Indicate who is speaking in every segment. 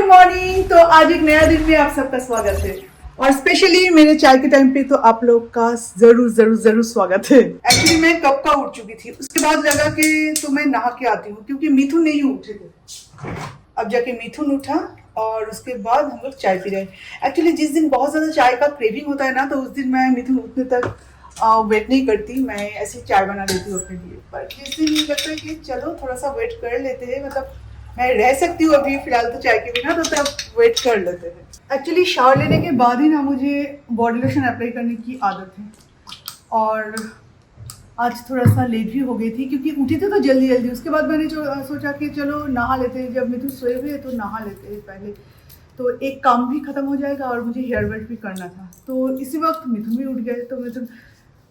Speaker 1: Morning. तो आज एक नया दिन में आप सबका स्वागत है और स्पेशली मेरे चाय के टाइम पे तो आप लोग का जरूर जरूर जरूर स्वागत है। एक्चुअली मैं कब का उठ चुकी थी, उसके बाद लगा कि तो मैं नहा के आती हूँ क्योंकि मिथुन नहीं उठे थे। अब जाके मिथुन उठा और उसके बाद हम लोग चाय पी रहे हैं। एक्चुअली जिस दिन बहुत ज्यादा चाय का क्रेविंग होता है ना, तो उस दिन मैं मिथुन उठने तक वेट नहीं करती, मैं ऐसी चाय बना लेती हूँ अपने लिए। पर जिस दिन लगता है कि चलो थोड़ा सा वेट कर लेते हैं, मतलब मैं रह सकती हूँ अभी फिलहाल तो चाय के बिना, तो तब वेट कर लेते हैं। एक्चुअली शावर लेने के बाद ही ना मुझे बॉडी लोशन अप्लाई करने की आदत है और आज थोड़ा सा लेट भी हो गई थी क्योंकि उठी थी तो जल्दी जल्दी। उसके बाद मैंने जो सोचा कि चलो नहा लेते हैं, जब मिथुन सोए हुए तो नहा लेते हैं पहले, तो एक काम भी खत्म हो जाएगा और मुझे हेयर वेट भी करना था। तो इसी वक्त मिथुन भी उठ गए, तो मिथुन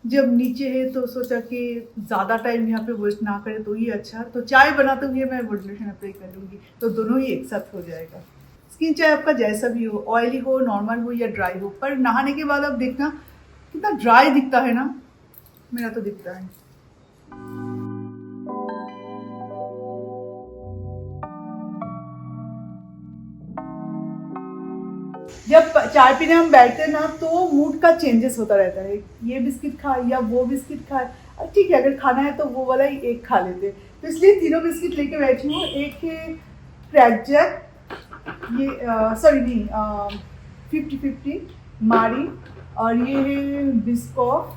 Speaker 1: जब नीचे है तो सोचा कि ज़्यादा टाइम यहाँ पे वेस्ट ना करे तो ही अच्छा। तो चाय बनाते हुए मैं बॉडी लोशन अप्लाई कर लूँगी तो दोनों ही एक साथ हो जाएगा। स्किन चाहे आपका जैसा भी हो, ऑयली हो, नॉर्मल हो या ड्राई हो, पर नहाने के बाद आप देखना कितना ड्राई दिखता है ना, मेरा तो दिखता है। जब चाय पीने हम बैठते हैं ना तो मूड का चेंजेस होता रहता है, ये बिस्किट खाए या वो बिस्किट खाए। ठीक है, अगर खाना है तो वो वाला ही एक खा लेते, तो इसलिए तीनों बिस्किट लेके बैठी हूँ। एक है क्रैकजैक, ये सॉरी नहीं 50-50 मारी, और ये है बिस्कॉफ।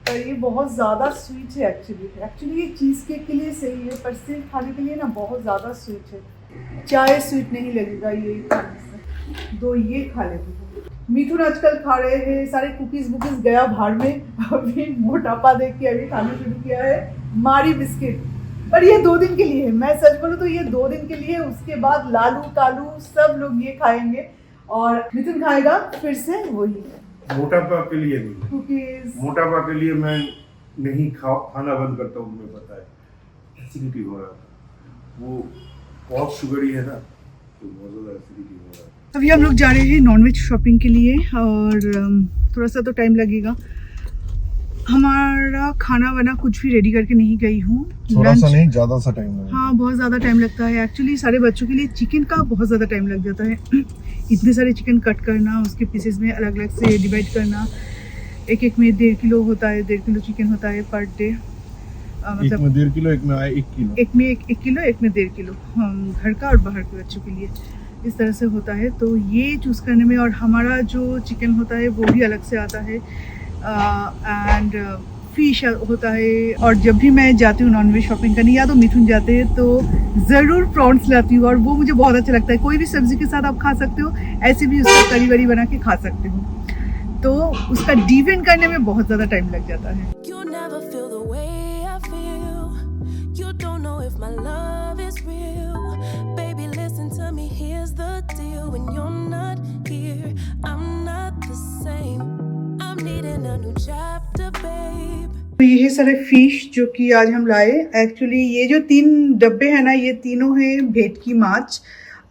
Speaker 1: और ये बहुत ज़्यादा स्वीट है एक्चुअली ये चीज़ केक के लिए सही है, पर सिर्फ खाने के लिए ना बहुत ज़्यादा स्वीट है। चाय स्वीट नहीं लगेगा ये खाने से। दो ये खा लेती हूँ। मिथुन आजकल खा रहे हैं सारे कुकीज बुकीज, गया भाड़ में। अभी मोटापा देख के अभी खाना शुरू किया है मारी बिस्किट, पर ये 2 दिन के लिए है। मैं सच बोलूँ तो ये 2 दिन के लिए, उसके बाद लालू कालू सब लोग ये खाएंगे और मिथुन खाएगा फिर से वही
Speaker 2: मोटापा के लिए नहीं,
Speaker 1: कुकीज।
Speaker 2: मोटापा के लिए मैं नहीं खाना बंद करता हूँ। मुझे पता है एसिडिटी हो रहा था, वो बहुत शुगरी है ना, तो बहुत ज़्यादा एसिडिटी हो रहा है।
Speaker 1: अभी हम लोग जा रहे हैं नॉनवेज शॉपिंग के लिए और थोड़ा सा तो टाइम लगेगा। हमारा खाना वाना कुछ भी रेडी करके नहीं गई हूँ,
Speaker 2: थोड़ा सा नहीं, ज़्यादा सा टाइम लगेगा।
Speaker 1: हाँ, बहुत ज़्यादा टाइम लगता है एक्चुअली। सारे बच्चों के लिए चिकन का बहुत ज़्यादा टाइम लग जाता है। इतने सारे चिकन कट करना, उसके पीसेस में अलग अलग से डिवाइड करना। एक में 1.5 किलो होता है, 1.5 किलो चिकन होता है पर डे।
Speaker 2: मतलब एक में 1.5 किलो, एक में 1 किलो,
Speaker 1: एक में 1 किलो, एक में 1.5 किलो, हम घर का और बाहर के बच्चों के लिए इस तरह से होता है। तो ये चूज़ करने में, और हमारा जो चिकन होता है वो भी अलग से आता है एंड फिश होता है। और जब भी मैं जाती हूँ नॉनवेज शॉपिंग करने, या तो मिथुन जाते हैं तो ज़रूर प्रॉन्स लाती हूँ और वो मुझे बहुत अच्छा लगता है। कोई भी सब्ज़ी के साथ आप खा सकते हो, ऐसे भी उसका करी वरी बना के खा सकते हो, तो उसका डिवेंट करने में बहुत ज़्यादा टाइम लग जाता है। तो ये है सारे फिश जो कि आज हम लाए। एक्चुअली ये जो 3 डब्बे हैं ना, ये तीनों हैं भेटकी माछ,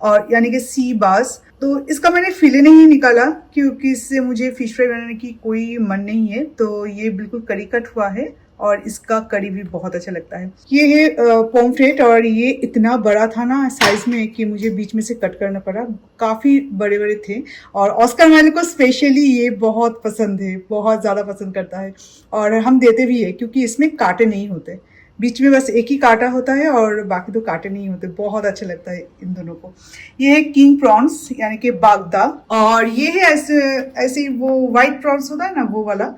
Speaker 1: और यानी कि सी बास। तो इसका मैंने फिले नहीं निकाला क्योंकि इससे मुझे फिश फ्राई बनाने की कोई मन नहीं है। तो ये बिल्कुल कड़ी कट हुआ है और इसका कड़ी भी बहुत अच्छा लगता है। ये है पोम्फ्रेट, और ये इतना बड़ा था ना साइज में कि मुझे बीच में से कट करना पड़ा। काफ़ी बड़े बड़े थे और ऑस्कर माइले को स्पेशली ये बहुत पसंद है, बहुत ज़्यादा पसंद करता है और हम देते भी है क्योंकि इसमें कांटे नहीं होते। बीच में बस एक ही कांटा होता है और बाकी तो कांटे नहीं होते। बहुत अच्छा लगता है इन दोनों को। ये है किंग प्रॉन्स यानी कि बागदा, और ये है ऐसे वो वाइट प्रॉन्स होता है ना, वो वाला।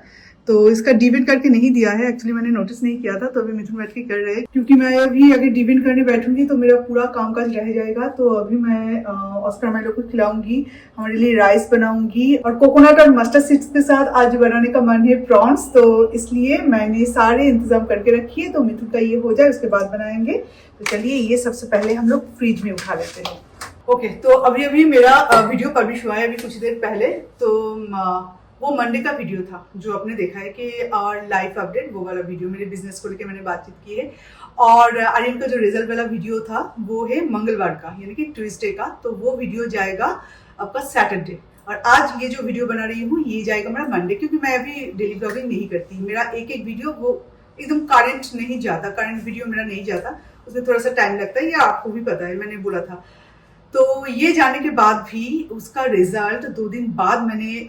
Speaker 1: तो इसका डिवेंट करके नहीं दिया है, एक्चुअली मैंने नोटिस नहीं किया था, तो अभी मिथुन बैठ के कर रहे हैं क्योंकि मैं अभी अगर डिवेंट करने बैठूंगी तो मेरा पूरा कामकाज रह जाएगा। तो अभी मैं ऑस्कर माइलो को खिलाऊंगी, हमारे लिए राइस बनाऊंगी और कोकोनट और मस्टर्ड सीड्स के साथ आज बनाने का मन है प्रॉन्स, तो इसलिए मैंने सारे इंतजाम करके रखी है। तो मिथुन का ये हो जाए उसके बाद बनाएंगे। तो चलिए ये सबसे पहले हम लोग फ्रिज में उठा लेते हैं। ओके, तो अभी मेरा वीडियो पब्लिश हुआ है अभी कुछ देर पहले। तो वो मंडे का वीडियो था जो आपने देखा है कि और लाइफ अपडेट, वो वाला वीडियो मेरे बिजनेस को लेकर मैंने बातचीत की है। और आर्यन का जो रिजल्ट वाला वीडियो था वो है मंगलवार का, यानी कि ट्यूसडे का। तो वो वीडियो जाएगा आपका सैटरडे, और आज ये जो वीडियो बना रही हूँ ये जाएगा मेरा मंडे, क्योंकि मैं अभी डेली ब्लॉगिंग नहीं करती। मेरा एक वीडियो वो एकदम करंट नहीं जाता, करंट वीडियो मेरा नहीं जाता, उसमें थोड़ा सा टाइम लगता है, ये आपको भी पता है, मैंने बोला था। तो ये जाने के बाद भी उसका रिजल्ट 2 दिन बाद मैंने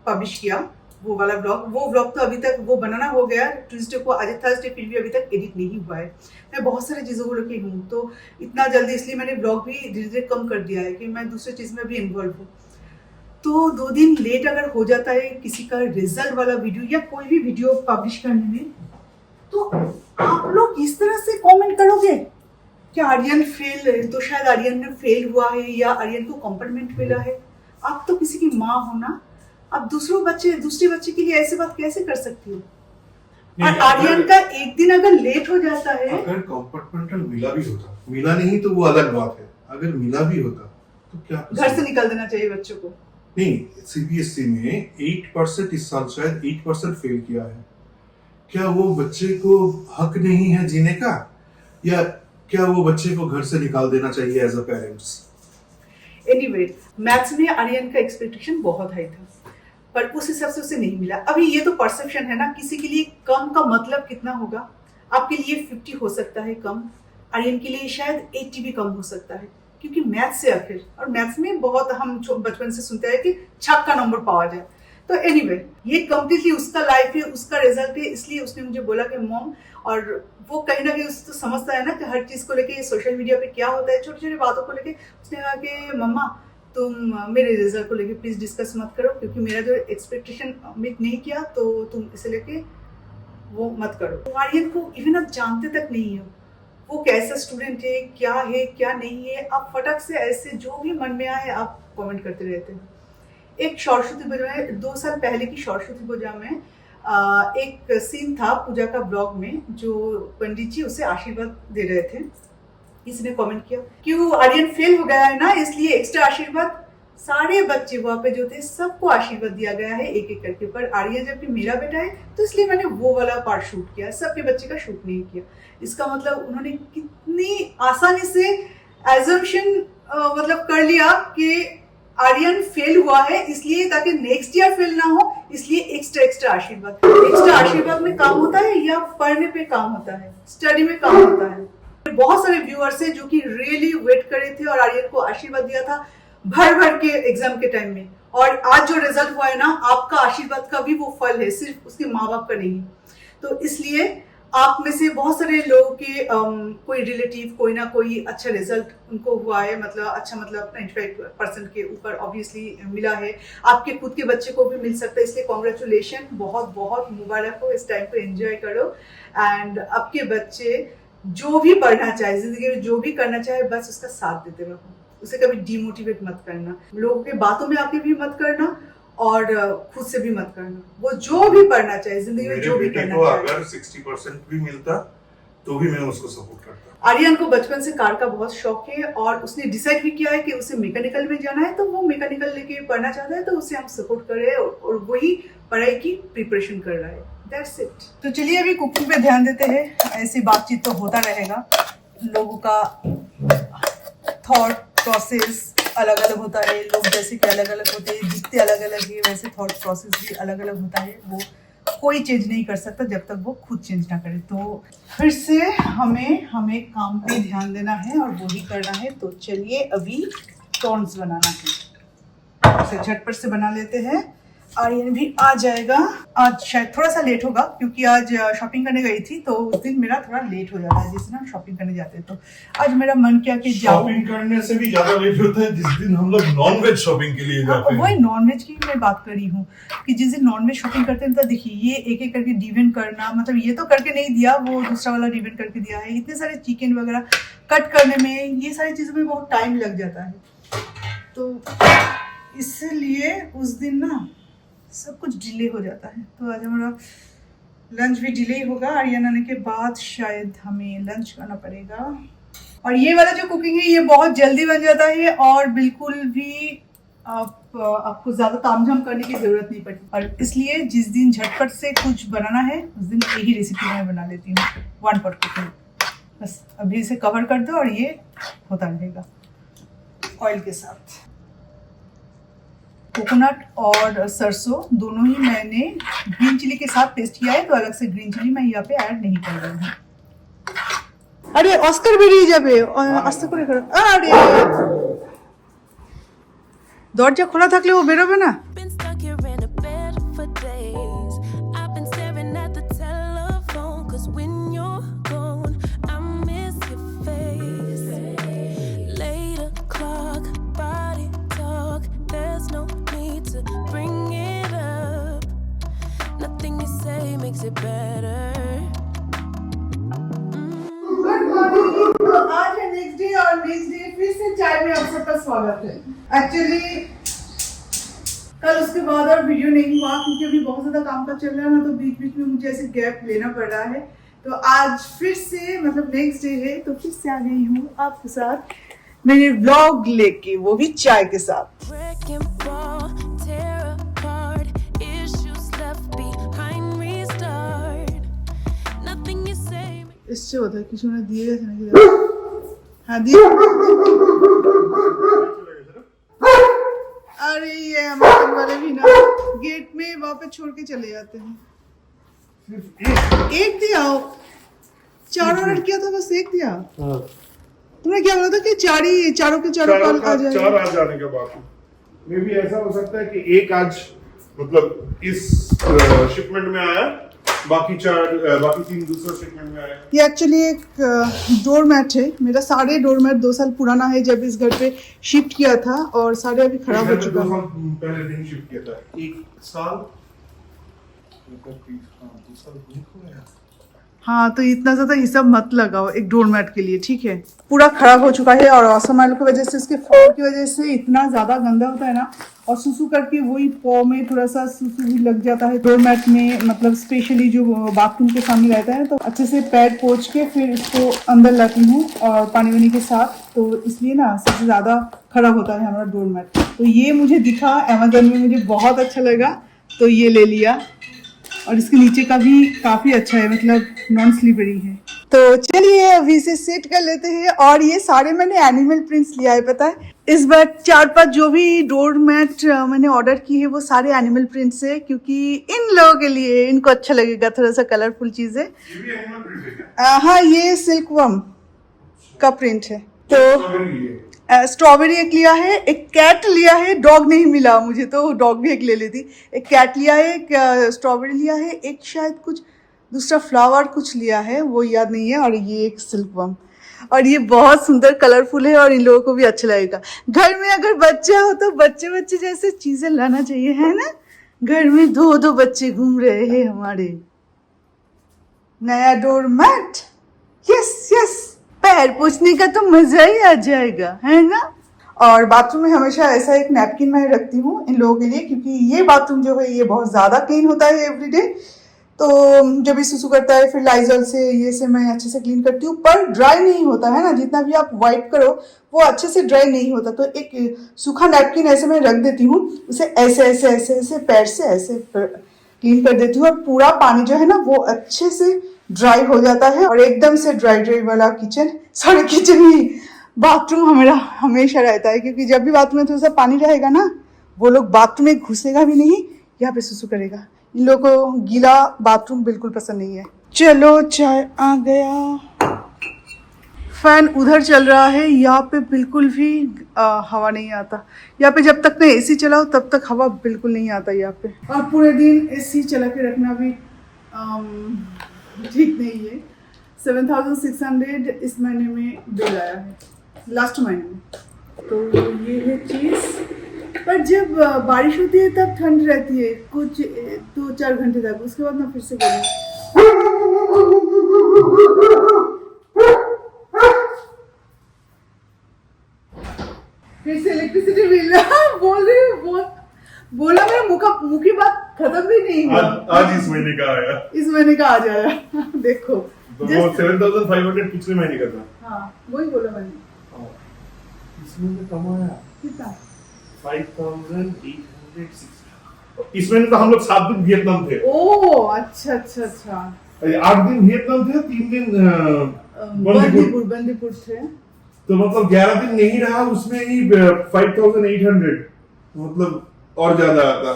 Speaker 1: पब्लिश किया वो वाला व्लॉग तो अभी तक वो बनाना हो गया ट्यूसडे को, आज थर्सडे, फिर भी अभी तक एडिट नहीं हुआ है। मैं बहुत सारी चीज़ों को लेके हूँ तो इतना जल्दी, इसलिए मैंने व्लॉग भी धीरे धीरे कम कर दिया है कि मैं दूसरी चीज़ में भी इन्वॉल्व हूँ। तो 2 दिन लेट अगर हो जाता है किसी का रिजल्ट वाला वीडियो या कोई भी वीडियो पब्लिश करने में, तो आप लोग इस तरह से कमेंट करोगे कि आर्यन फेल है, तो शायद आर्यन ने फेल हुआ है या आर्यन को कॉम्प्लीमेंट मिला है। आप तो किसी की माँ हो ना, आप दूसरे बच्चे के लिए ऐसे बात कैसे कर सकती हो? और आर्यन का एक दिन अगर लेट हो जाता है,
Speaker 2: अगर कॉम्पार्टमेंटल मिला भी होता, मिला नहीं तो वो अलग बात है, अगर मिला भी होता तो क्या
Speaker 1: घर से निकाल देना चाहिए बच्चों को।
Speaker 2: नहीं, सीबीएसई में 8% इस साल शायद 8% फेल किया है। क्या वो बच्चे को हक नहीं है जीने का, या क्या वो बच्चे को घर से निकाल देना चाहिए as a parents?
Speaker 1: Anyway, maths में आर्यन का एक्सपेक्टेशन बहुत हाई था, पर उस हिसाब से उसे नहीं मिला। अभी ये तो परसेप्शन है ना, किसी के लिए कम का मतलब कितना होगा? आपके लिए 50 हो सकता है कम, आर्यन के लिए शायद 80 भी कम हो सकता है, क्योंकि मैथ्स से आखिर, और मैथ्स में बहुत हम बचपन से सुनते हैं कि छक्का नंबर पावा जाए। तो एनीवे, ये कम्प्लीटली उसका लाइफ है, उसका रिजल्ट है, इसलिए उसने मुझे बोला कि मॉम, और वो कहीं ना कहीं उसको समझता है ना कि हर चीज़ को लेके सोशल मीडिया पे क्या होता है, छोटी छोटी बातों को लेके। उसने कहा कि मम्मा तुम मेरे रिजल्ट को लेके प्लीज़ डिस्कस मत करो, क्योंकि मेरा जो एक्सपेक्टेशन मीट नहीं किया तो तुम इसे लेके वो मत करो। आर्यन को इवन आप जानते तक नहीं हो, वो कैसा स्टूडेंट है क्या नहीं है, आप फटक से ऐसे जो भी मन में आए आप कमेंट करते रहते हो। एक सरस्वती पूजा में 2 साल पहले की सरस्वती पूजा में एक सीन था पूजा का ब्लॉग में, जो पंडित जी उसे आशीर्वाद दे रहे थे। इसने कमेंट किया क्यों आर्यन फेल हो गया है ना, इसलिए एक्स्ट्रा आशीर्वाद। सारे बच्चे वहाँ पे जो थे सबको आशीर्वाद दिया गया है एक एक करके, पर आर्यन जबकि मेरा बेटा है तो इसलिए मैंने वो वाला पार्ट शूट किया, सबके बच्चे का शूट नहीं किया। इसका मतलब उन्होंने कितनी आसानी से एजम्पशन मतलब कर लिया कि आर्यन फेल हुआ है, इसलिए ताकि नेक्स्ट ईयर फेल ना हो, इसलिए एक्स्ट्रा आशीर्वाद में काम होता है या पढ़ने पे काम होता है, स्टडी में काम होता है। बहुत सारे व्यूअर्स है जो कि रियली वेट करे थे और आर्यन को आशीर्वाद दिया था भर के एग्जाम के टाइम में, और आज जो रिजल्ट हुआ है ना, आपका आशीर्वाद का भी वो फल है, सिर्फ उसके माँ बाप का नहीं। तो इसलिए आप में से बहुत सारे लोगों के कोई रिलेटिव कोई ना कोई अच्छा रिजल्ट उनको हुआ है, मतलब अच्छा, मतलब 95% के ऊपर ऑब्वियसली मिला है। आपके खुद के बच्चे को भी मिल सकता है, इसलिए कॉन्ग्रेचुलेशन, बहुत बहुत मुबारक हो, इस टाइम को एंजॉय करो। एंड आपके बच्चे जो भी पढ़ना चाहे, जिंदगी में जो भी करना चाहे, बस उसका साथ देते रहो, उसे कभी डिमोटिवेट मत करना, लोगों के बातों में आके भी मत करना और खुद से भी मत करना। वो जो भी पढ़ना चाहे जिंदगी में, जो भी करना चाहे,
Speaker 2: अगर 60% भी मिलता तो भी मैं उसको सपोर्ट करता।
Speaker 1: आर्यन को बचपन से कार का बहुत शौक है और उसने डिसाइड भी किया है कि उसे मैकेनिकल में जाना है, तो वो मैकेनिकल लेके पढ़ना चाहता है, तो उसे हम सपोर्ट कर रहे हैं और वही पढ़ाई की प्रिपरेशन कर रहा है। That's it. तो चलिए अभी कुकिंग पे ध्यान देते हैं। ऐसी बातचीत तो होता रहेगा, लोगों का थॉट प्रोसेस अलग अलग होता है, लोग जैसे कि अलग अलग होते हैं, दिखते अलग अलग है, वैसे थॉट प्रोसेस भी अलग अलग होता है। वो कोई चेंज नहीं कर सकता जब तक वो खुद चेंज ना करे। तो फिर से हमें काम पे ध्यान देना है और वो ही करना है। तो चलिए अभी टॉन्स बनाना है, उसे झटपट से बना लेते हैं। आर्यन भी आ जाएगा। आज शायद थोड़ा सा लेट होगा क्योंकि आज शॉपिंग करने गई थी, तो उस दिन मेरा थोड़ा लेट हो जाता है जिस दिन हम शॉपिंग करने जाते हैं। तो आज मेरा मन किया कि
Speaker 2: शॉपिंग करने से भी ज्यादा लेट होता है जिस दिन हम लोग नॉनवेज शॉपिंग के लिए जाते हैं।
Speaker 1: वही नॉनवेज की मैं बात कर रही हूँ कि जिस दिन नॉनवेज शॉपिंग करते हैं, तो देखिए ये एक एक करके डिवेंट करना, मतलब ये तो करके नहीं दिया, वो दूसरा वाला डिवेंट करके दिया है। इतने सारे चिकन वगैरह कट करने में, ये सारी चीज़ों में बहुत टाइम लग जाता है। तो इसलिए उस दिन ना सब कुछ डिले हो जाता है। तो आज हमारा लंच भी डिले होगा। आर्यन आने के बाद शायद हमें लंच करना पड़ेगा। और ये वाला जो कुकिंग है ये बहुत जल्दी बन जाता है और बिल्कुल भी आपको ज़्यादा तामझाम करने की ज़रूरत नहीं पड़ती। और इसलिए जिस दिन झटपट से कुछ बनाना है उस दिन यही रेसिपी मैं बना लेती हूँ, 1 pot कुकिंग। बस अभी इसे कवर कर दो और ये होता रहेगा ऑयल के साथ। कोकोनट और सरसों दोनों ही मैंने ग्रीन चिली के साथ पेस्ट किया है, तो अलग से ग्रीन चिली मैं यहाँ पे ऐड नहीं कर रही हूँ। अरे ऑस्कर बेरिए যাবে আস্তে করে করো। আরে দরজা খোলা থাকলে ও বেরোবে না।
Speaker 3: Been stuck here in a bed for days. I've been staring at the telephone, 'cause when you're gone, I miss your face. Late o'clock, body talk, there's no need to bring it up. Nothing you say makes it better.
Speaker 1: Good morning. तो आज है next day और next day फिर से चाय में आप सबका स्वागत है। एक्चुअली कल उसके बाद और वीडियो नहीं हुआ क्योंकि अभी बहुत ज्यादा काम का चल रहा है ना, तो बीच बीच में मुझे ऐसे गैप लेना पड़ रहा है। तो आज फिर से मतलब नेक्स्ट डे है, तो फिर से आ गई हूँ आपके साथ मेरे व्लॉग लेके, वो भी चाय के साथ।
Speaker 3: Wrecking ball, tear apart, issues left behind, restart. Nothing you say.
Speaker 1: इससे होता है किसी ने दिए गए थे ना कि हाँ दिए। अरे ये हमारे वाले भी ना गेट में वहाँ पे छोड़ के चले जाते हैं। एक दिया, 4 ऑर्डर किया था, बस एक दिया। तुमने क्या बोला था कि चारों के चारों कल आ जाएगा?
Speaker 4: 4 आज जाने के बाद मे भी ऐसा हो सकता है कि एक आज मतलब इस शिपमेंट में आया, बाकी 3 दूसरा शिपमेंट में आया।
Speaker 1: ये एक्चुअली एक डोर मैट है, मेरा सारे डोर मैट 2 साल पुराना है, जब इस घर पे शिफ्ट किया था और सारे अभी खराब हो चुका है।
Speaker 4: 2 साल पहले नहीं शिफ्ट किया था, 1 साल 2 साल नहीं हो गया।
Speaker 1: हाँ, तो इतना ज्यादा हिसाब मत लगाओ एक डोरमैट के लिए, ठीक है। पूरा खराब हो चुका है और ऑसम ऑयल की वजह से, इसके फ्लोर की वजह से इतना ज्यादा गंदा होता है ना, और सुसु करके वही पॉ में थोड़ा सा सुसु भी लग जाता है डोरमैट में, मतलब स्पेशली जो बाथरूम के सामने रहता है। तो अच्छे से पैर पोंछ के फिर इसको अंदर लाती हूँ और पानी वानी के साथ, तो इसलिए ना सबसे ज्यादा खराब होता है हमारा डोरमैट। तो ये मुझे दिखा अमेजन में, मुझे बहुत अच्छा लगा तो ये ले लिया, और इसके नीचे का भी काफी अच्छा है, मतलब नॉन स्लीपरी है। तो चलिए अभी इसे सेट कर लेते हैं। और ये सारे मैंने एनिमल प्रिंट्स लिया है, पता है इस बार 4-5 जो भी डोर मैट मैंने ऑर्डर की है वो सारे एनिमल प्रिंट्स है, क्योंकि इन लोगों के लिए, इनको अच्छा लगेगा, थोड़ा सा कलरफुल चीज है।
Speaker 4: ये भी एनिमल प्रिंट है क्या?
Speaker 1: हाँ, ये सिल्कवर्म का प्रिंट है। तो स्ट्रॉबेरी एक लिया है, एक कैट लिया है, डॉग नहीं मिला मुझे, तो डॉग भी एक ले लेती। एक कैट लिया है, एक स्ट्रॉबेरी लिया है, एक शायद कुछ दूसरा फ्लावर कुछ लिया है, वो याद नहीं है, और ये एक सिल्कवर्म। और ये बहुत सुंदर कलरफुल है और इन लोगों को भी अच्छा लगेगा। घर में अगर बच्चा हो तो बच्चे बच्चे जैसे चीजें लाना चाहिए, है ना। घर में 2 बच्चे घूम रहे हैं हमारे। नया डोर मैट, यस यस, पैर पोंछने का तो मजा ही आ जाएगा, है ना। और बाथरूम में हमेशा ऐसा एक नैपकिन मैं रखती हूँ इन लोगों के लिए, क्योंकि ये बाथरूम जो है ये बहुत ज्यादा क्लीन होता है एवरीडे। तो जब भी सुसु करता है फिर लाइजॉल से ये से मैं अच्छे से क्लीन करती हूँ, पर ड्राई नहीं होता है ना, जितना भी आप वाइप करो वो अच्छे से ड्राई नहीं होता। तो एक सूखा नैपकिन ऐसे मैं रख देती हूँ, उसे ऐसे ऐसे ऐसे ऐसे पैर से ऐसे क्लीन कर देती हूँ, और पूरा पानी जो है ना वो अच्छे से ड्राई हो जाता है, और एकदम से ड्राई वाला किचन ही बाथरूम हमारा हमेशा रहता है, क्योंकि जब भी बाथरूम में थोड़ा सा पानी रहेगा ना, वो लोग बाथरूम में घुसेगा भी नहीं, यहाँ पे सुसु करेगा। इन लोगों को गीला बाथरूम बिल्कुल पसंद नहीं है। चलो चाय आ गया। फैन उधर चल रहा है, यहाँ पे बिल्कुल भी हवा नहीं आता। यहाँ पे जब तक मैं एसी चलाओ तब तक हवा बिल्कुल नहीं आता यहाँ पे, और पूरे दिन एसी चला के रखना भी ठीक नहीं है। 7600 इस महीने में बिल आया है, लास्ट महीने में। तो ये है चीज़। पर जब बारिश होती है तब ठंड रहती है कुछ 2-4 घंटे तक, उसके बाद ना फिर से गर्मी। फिर से इलेक्ट्रिसिटी बिल बोल रही हूँ, बोला मेरा मुँह की बात खत्म भी नहीं हुआ।
Speaker 4: आज इस महीने का आया,
Speaker 1: इस महीने का आ जाएगा। देखो
Speaker 4: तो वो 7500 पिछले महीने का था।
Speaker 1: हाँ, वही बोला मैंने।
Speaker 4: इस महीने कम आया
Speaker 1: कितना?
Speaker 4: 5860। इस महीने तो हम लोग 7 दिन वियतनाम थे।
Speaker 1: ओह अच्छा अच्छा अच्छा।
Speaker 4: 8 दिन वियतनाम थे, 3 दिन
Speaker 1: बंदीपुर थे।
Speaker 4: तो मतलब 11 दिन नहीं रहा, उसमें ही 5800, मतलब और ज्यादा आता।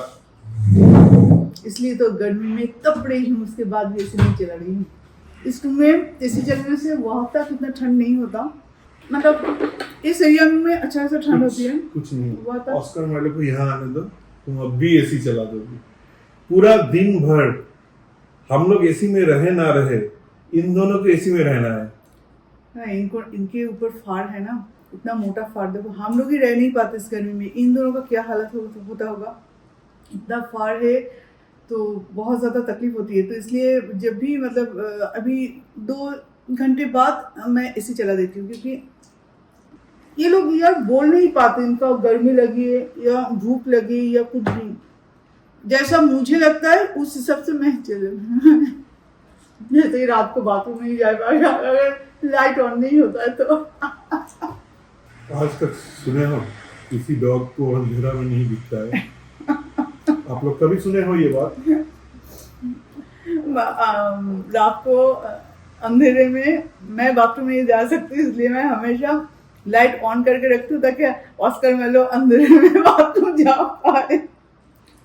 Speaker 1: इसलिए तो गर्मी में तप रही हूँ, उसके बाद भी एसी नहीं चला रही हूँ। इस रूम में एसी चलने से वहां तक इतना ठंड नहीं होता, मतलब इस एरिया में अच्छा से ठंड होती है।
Speaker 4: कुछ
Speaker 1: हुआ
Speaker 4: नहीं,
Speaker 1: था?
Speaker 4: ऑस्कर वाले को यहाँ आने दो, तुम अब भी एसी चला दोगी पूरा दिन भर। हम लोग एसी में रहे ना रहे, इन दोनों को एसी में रहना है।
Speaker 1: हाँ, इनको इनके ऊपर फाड़ है ना, इतना मोटा फाड़। देखो हम लोग ही रह नहीं पाते इस गर्मी में, इन दोनों का क्या हालत होता होगा। इतना फाड़ है तो बहुत ज़्यादा तकलीफ होती है। तो इसलिए जब भी मतलब अभी 2 घंटे बाद मैं एसी चला देती हूँ, क्योंकि ये लोग यार बोल नहीं पाते, इनका गर्मी लगी है या भूख लगी या कुछ भी, जैसा मुझे लगता है उस हिसाब से मैं चले। जैसे ही रात को बाथरूम नहीं जा पाएगा अगर लाइट ऑन नहीं होता है तो।
Speaker 4: आज तक सुने हो किसी डॉग को अंधेरा में नहीं दिखता है? आप लोग कभी सुने हो ये बात?
Speaker 1: रात को अंधेरे में मैं बाथरूम नहीं जा सकती, इसलिए मैं हमेशा लाइट ऑन करके रखती हूँ ताकि ऑस्कर मेलो अंधेरे में बाथरूम जा पाए।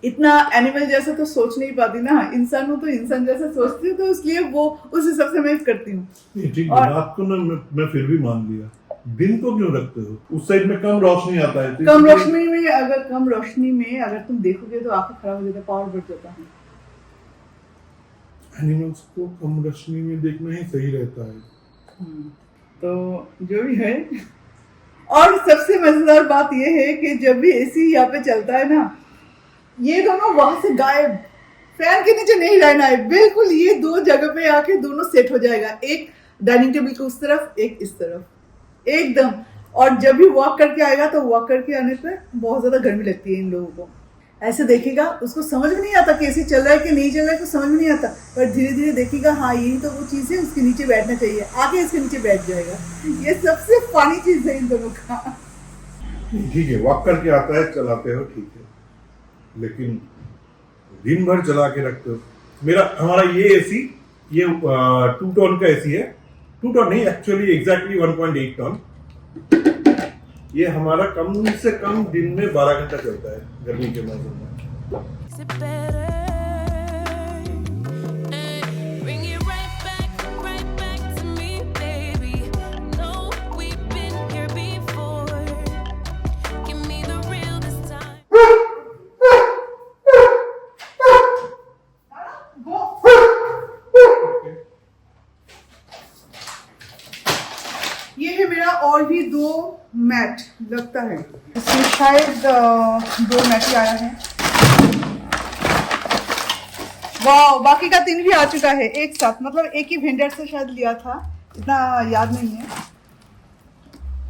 Speaker 1: इतना एनिमल जैसा तो सोच नहीं पाती ना, इंसान हूँ तो इंसान जैसा सोचती हूँ, तो इसलिए वो उस हिसाब से मैं करती हूँ।
Speaker 4: ठीक है, रात को ना मैं फिर भी मान लिया, दिन को क्यों रखते हो? उस साइड में कम रोशनी आता है तो
Speaker 1: कम रोशनी में अगर तुम देखोगे तो आंखें खराब हो जाता है, पावर बढ़ जाता है।
Speaker 4: एनिमल्स को कम रोशनी में देखना ही सही रहता है।
Speaker 1: तो जो भी है, और सबसे मजेदार बात यह है कि जब भी एसी यहाँ पे चलता है ना, ये दोनों वहां से गायब, फैन के नीचे नहीं रहना है बिल्कुल, ये 2 जगह पे आके दोनों सेट हो जाएगा, एक डाइनिंग टेबल के उस तरफ, एक इस तरफ, एकदम। और जब भी वॉक करके आएगा तो वॉक करके आने पे बहुत ज्यादा गर्मी लगती है इन लोगों को। ऐसे देखेगा, उसको समझ में नहीं आता कि एसी चल रहा है कि नहीं चल रहा है, तो समझ में नहीं आता, पर धीरे धीरे देखेगा हाँ यही तो वो चीज़ है, उसके नीचे बैठना चाहिए, आके इसके नीचे बैठ जाएगा। ये सबसे फनी चीज है इन दोनों का।
Speaker 4: ठीक है, वॉक करके आता है, चलाते हो, ठीक है, लेकिन दिन भर चला के रखते हो। हमारा ये एसी, ये 2 टन का एसी है, 2 टन नहीं, एक्चुअली एग्जैक्टली 1.8 टन। ये हमारा कम से कम दिन में 12 घंटा चलता है गर्मी के मौसम में।
Speaker 3: Is it better? Bring it right back to me, baby. No, we've been here before. Give me the real this time.
Speaker 1: ये है मेरा और भी 2 मैट लगता है, इसमें शायद 2 मैट ही आया है। वाह, बाकी का 3 भी आ चुका है एक साथ, मतलब एक ही वेंडर से शायद लिया था, इतना याद नहीं है।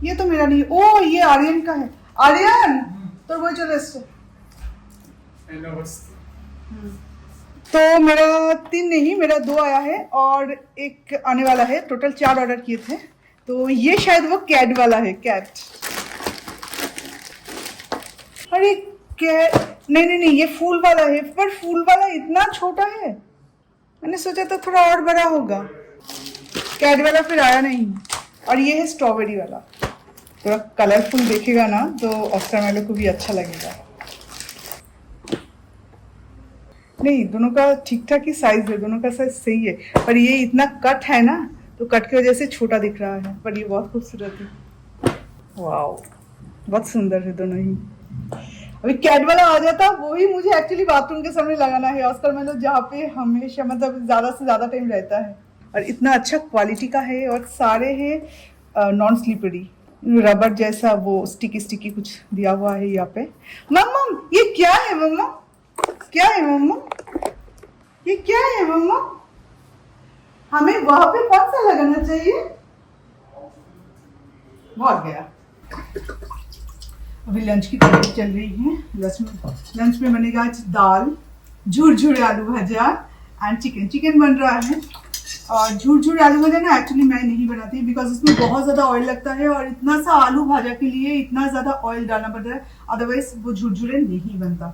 Speaker 1: ये तो मेरा नहीं, ओ ये आर्यन का है। आर्यन तो वो चलो इससे। तो मेरा 3 नहीं, मेरा 2 आया है और एक आने वाला है, टोटल 4 ऑर्डर किए थे। तो ये शायद वो कैट वाला है, कैट। अरे कैट नहीं, ये फूल वाला है, पर फूल वाला इतना छोटा है, मैंने सोचा था थोड़ा और बड़ा होगा। कैट वाला फिर आया नहीं। और ये है स्ट्रॉबेरी वाला, थोड़ा कलरफुल देखेगा ना तो ऑस्कर मेलो को भी अच्छा लगेगा। नहीं, दोनों का ठीक ठाक ही साइज है, दोनों का साइज सही है, पर ये इतना कट है ना तो कट की वजह से छोटा दिख रहा है, पर ये बहुत खूबसूरत है। वाओ, बहुत सुंदर है दोनों ही। अभी कैट वाला आ जाता, वो ही मुझे एक्चुअली बाथरूम के सामने लगाना है, ऑस्कर मेलो जहाँ पे हमेशा मतलब ज्यादा से ज्यादा टाइम रहता है। और इतना अच्छा क्वालिटी का है, और सारे हैं नॉन स्लिपरी, रबर जैसा वो स्टिकी कुछ दिया हुआ है यहाँ पे। मम्मा ये क्या है? मम्मा क्या है? मम्मा ये क्या है? मम्मा हमें वहां पे कौन सा लगाना चाहिए? बहुत गया। अभी लंच की तैयारी चल रही है। लंच में बनेगा आज दाल, झुरझुरे आलू भजा एंड चिकन बन रहा है। और झुरझुरे आलू भजा ना एक्चुअली मैं नहीं बनाती, बिकॉज उसमें बहुत ज़्यादा ऑयल लगता है, और इतना सा आलू भाजा के लिए इतना ज़्यादा ऑयल डालना पड़ता है, अदरवाइज वो झुरझुरे नहीं बनता।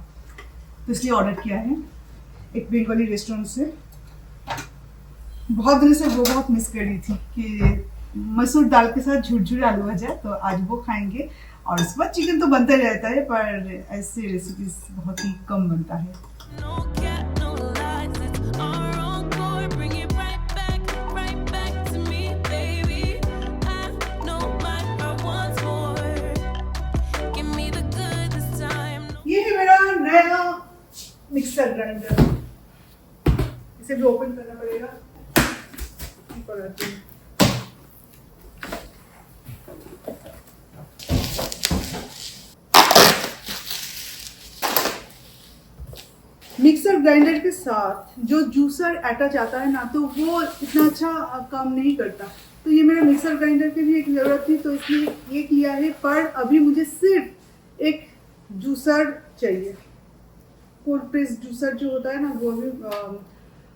Speaker 1: तो इसलिए ऑर्डर किया है एक बंगाली रेस्टोरेंट से। बहुत दिन से वो बहुत मिस कर रही थी कि मसूर दाल के साथ झुरझुरे आलू भजा, तो आज वो खाएंगे। और उसके बाद चिकन तो बनता ही रहता है, पर ऐसे रेसिपीज बहुत ही कम बनता है।
Speaker 3: No cap, no lies, it's our own core. Bring it right back to me, baby. I know my
Speaker 1: mixer grinder, इसे भी ओपन करना पड़ेगा। ऊपर आते हैं। मिक्सर ग्राइंडर के साथ जो जूसर अटैच आता है ना, तो वो इतना अच्छा काम नहीं करता। तो ये मेरा मिक्सर ग्राइंडर की भी एक ज़रूरत थी, तो इसलिए ये किया है। पर अभी मुझे सिर्फ एक जूसर चाहिए, कोल्ड प्रेस जूसर जो होता है ना, वो भी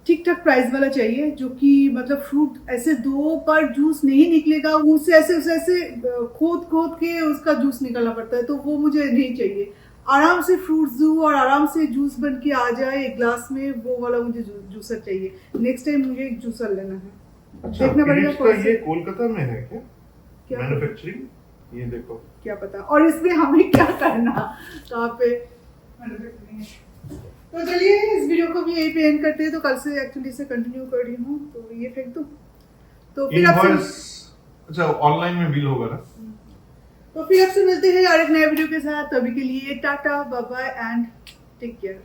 Speaker 1: ठीक ठाक प्राइस वाला चाहिए, जो कि मतलब फ्रूट ऐसे दो पर जूस नहीं निकलेगा, उसे ऐसे खोद खोद के उसका जूस निकालना पड़ता है, तो वो मुझे नहीं चाहिए। आराम से फ्रूट जूस और आराम से जूस बन के आ जाए एक ग्लास में, वो वाला मुझे जूसर चाहिए। नेक्स्ट टाइम मुझे एक जूसर लेना है।
Speaker 2: अच्छा,
Speaker 1: देखना पड़ेगा
Speaker 2: फिलिप्स का ये कोलकाता में है क्या मैन्युफैक्चरिंग? ये देखो,
Speaker 1: क्या पता, और इसमें हमें क्या करना, कहाँ पे मैन्युफैक्चरिंग है। तो चलिए इस वीडियो को भी यही पे एंड करते हैं। तो कल से एक्चुअली से कंटिन्यू कर रही हूँ, तो ये फेंक दूँ, तो फिर
Speaker 2: इनवॉइस अच्छा ऑनलाइन में बिल होगा ना?
Speaker 1: तो फिर आपसे मिलते हैं और एक नए वीडियो के साथ। तो अभी के लिए tata, bye bye and take care.